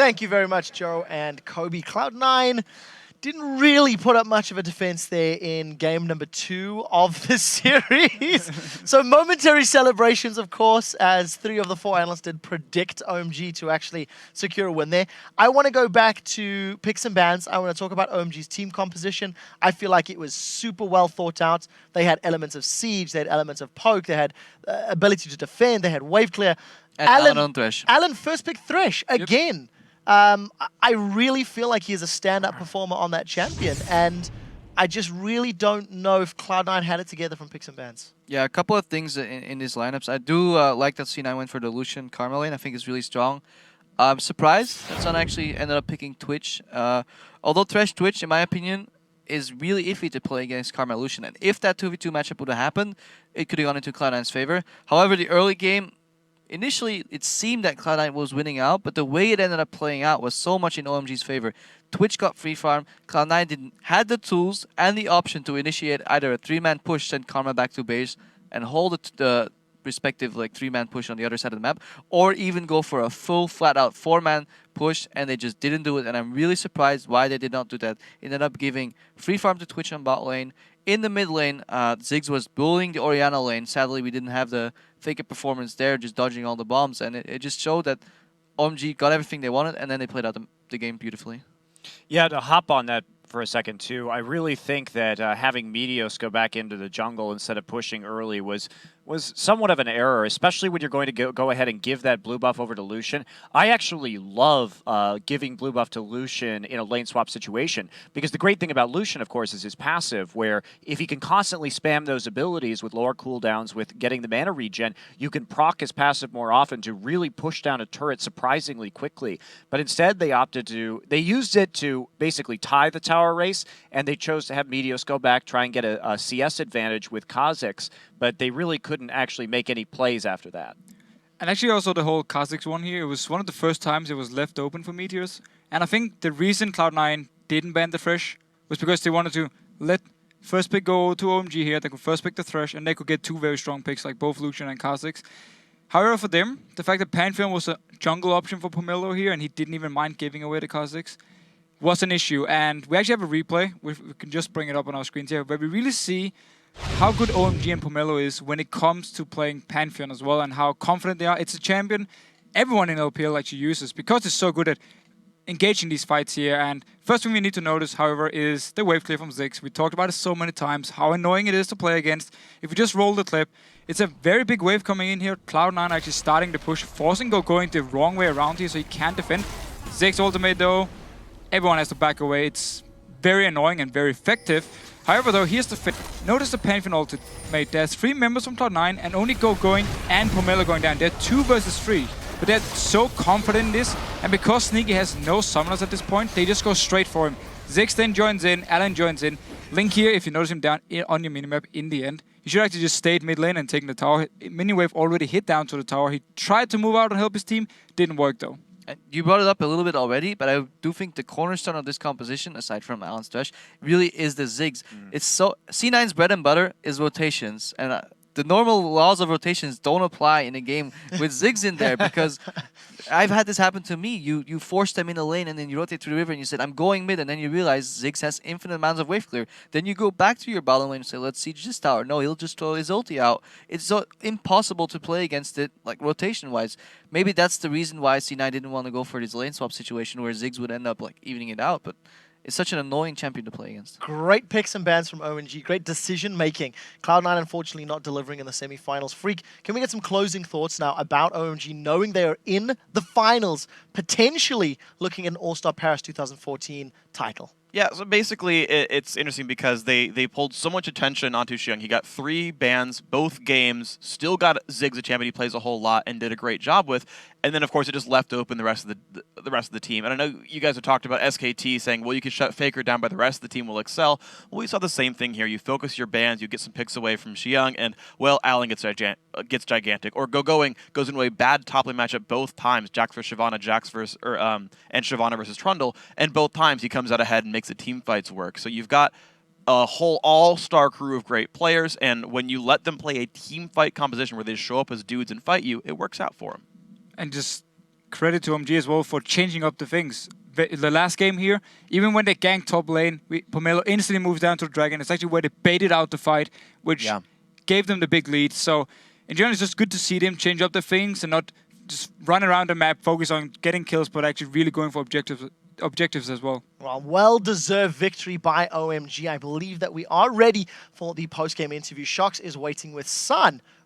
Thank you very much, Joe and Kobe. Cloud9 didn't really put up much of a defense there in game number 2 of the series. So momentary celebrations, of course, as 3 of the 4 analysts did predict OMG to actually secure a win there. I want to go back to picks and bans. I want to talk about OMG's team composition. I feel like it was super well thought out. They had elements of siege, they had elements of poke, they had ability to defend, they had wave clear. And Alan on Thresh. Alan first pick Thresh again. I really feel like he is a stand-up performer on that champion, and I just really don't know if Cloud9 had it together from picks and bans. Yeah, a couple of things in these lineups. I do like that C9 went for the Lucian Karma lane. I think it's really strong. I'm surprised that Sun actually ended up picking Twitch. Although Thresh Twitch, in my opinion, is really iffy to play against Karma Lucian. And if that 2v2 matchup would have happened, it could have gone into Cloud9's favor. However, the early game, initially, it seemed that Cloud9 was winning out, but the way it ended up playing out was so much in OMG's favor. Twitch got free farm, Cloud9 had the tools and the option to initiate either a 3-man push, send Karma back to base, and hold the respective 3-man push on the other side of the map, or even go for a full flat-out 4-man push, and they just didn't do it, and I'm really surprised why they did not do that. It ended up giving free farm to Twitch on bot lane. In the mid lane, Ziggs was bullying the Orianna lane. Sadly, we didn't have the fake performance there, just dodging all the bombs, and it just showed that OMG got everything they wanted, and then they played out the game beautifully. Yeah, to hop on that for a second too, I really think that having Meteos go back into the jungle instead of pushing early was somewhat of an error, especially when you're going to go ahead and give that blue buff over to Lucian. I actually love giving blue buff to Lucian in a lane swap situation, because the great thing about Lucian, of course, is his passive, where if he can constantly spam those abilities with lower cooldowns, with getting the mana regen, you can proc his passive more often to really push down a turret surprisingly quickly. But instead, they used it to basically tie the tower race, and they chose to have Meteos go back, try and get a CS advantage with Kha'Zix, but they really couldn't actually make any plays after that. And actually also the whole Kha'Zix one here, it was one of the first times it was left open for Meteors. And I think the reason Cloud9 didn't ban the Thresh was because they wanted to let first pick go to OMG here. They could first pick the Thresh, and they could get 2 very strong picks like both Lucian and Kha'Zix. However, for them, the fact that Pantheon was a jungle option for Pomelo here, and he didn't even mind giving away the Kha'Zix, was an issue. And we actually have a replay, we can just bring it up on our screens here, where we really see how good OMG and Pomelo is when it comes to playing Pantheon as well, and how confident they are. It's a champion everyone in LPL actually uses because it's so good at engaging these fights here. And first thing we need to notice, however, is the wave clear from Ziggs. We talked about it so many times, how annoying it is to play against. If we just roll the clip, it's a very big wave coming in here. Cloud9 actually starting the push, forcing Go going the wrong way around here so he can't defend. Ziggs ultimate though, everyone has to back away. It's very annoying and very effective. However, though, here's the fit. Notice the Pantheon ultimate. There's 3 members from Cloud9 and only Go going and Pomelo going down. They're 2 versus 3. But they're so confident in this, and because Sneaky has no summoners at this point, they just go straight for him. Ziggs then joins in, Alan joins in. Link here, if you notice him down on your minimap in the end, he should actually just stay at mid lane and take the tower. Miniwave already hit down to the tower. He tried to move out and help his team, didn't work though. You brought it up a little bit already, but I do think the cornerstone of this composition, aside from Alan's Thresh, really is the Ziggs. It's so C9's bread and butter is rotations, and the normal laws of rotations don't apply in a game with Ziggs in there, because I've had this happen to me. You force them in a lane and then you rotate through the river and you said, I'm going mid, and then you realize Ziggs has infinite amounts of wave clear. Then you go back to your bottom lane and say, let's siege this tower. No, he'll just throw his ulti out. It's so impossible to play against it, like rotation-wise. Maybe that's the reason why C9 didn't want to go for this lane swap situation where Ziggs would end up like evening it out, but it's such an annoying champion to play against. Great picks and bans from OMG. Great decision-making. Cloud9 unfortunately not delivering in the semi-finals. Freak, can we get some closing thoughts now about OMG, knowing they are in the finals, potentially looking at an All-Star Paris 2014 title? Yeah, so basically it's interesting because they pulled so much attention onto Xiang. He got 3 bans, both games, still got Ziggs a champion he plays a whole lot and did a great job with. And then, of course, it just left open the rest of the team. And I know you guys have talked about SKT saying, well, you can shut Faker down, but the rest of the team will excel. Well, we saw the same thing here. You focus your bans, you get some picks away from Xiang, and, well, Alan gets gigantic. Or Going goes into a bad top lane matchup both times, Jax versus Shyvana, and Shyvana versus Trundle, and both times he comes out ahead and makes the team fights work. So you've got a whole all-star crew of great players, and when you let them play a team fight composition where they show up as dudes and fight you, it works out for them. And just credit to OMG as well for changing up the things. The last game here, even when they ganked top lane, Pomelo instantly moves down to the dragon. It's actually where they baited out the fight, which gave them the big lead. So in general, it's just good to see them change up the things and not just run around the map, focus on getting kills, but actually really going for objectives as well. Well-deserved victory by OMG. I believe that we are ready for the post-game interview. Shox is waiting with Sun